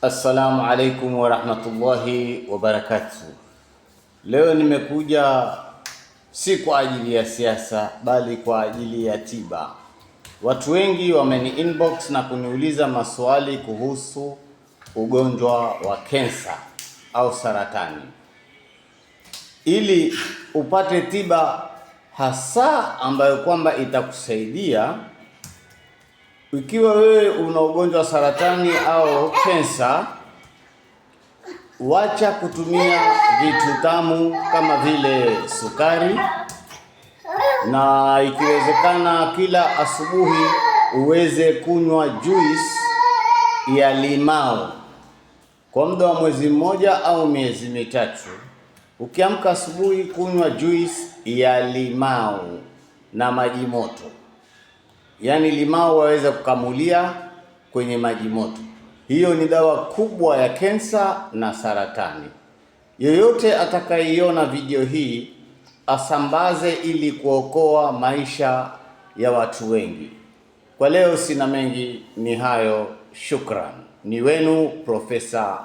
Assalamu alaikum wa rahmatullahi wa barakatuh. Leo nimekuja si kwa ajili ya siasa bali kwa ajili ya tiba. Watu wengi wameni inbox na kuniuliza maswali kuhusu ugonjwa wa kensa au saratani. Ili upate tiba hasa ambayo kwamba itakusaidia ikiwa wewe una ugonjwa wa saratani au kensa, wacha kutumia vitu tamu kama vile sukari, na ikiwezekana kila asubuhi uweze kunywa juice ya limao kwa muda wa mwezi mmoja au miezi mitatu. Ukiamka asubuhi, kunywa juice ya limao na maji moto. Yaani limao waweza kukamulia kwenye maji moto. Hiyo ni dawa kubwa ya kensa na saratani. Yoyote atakayeiona video hii asambaze ili kuokoa maisha ya watu wengi. Kwa leo sina mengi, ni hayo. Shukran. Ni wenu Profesa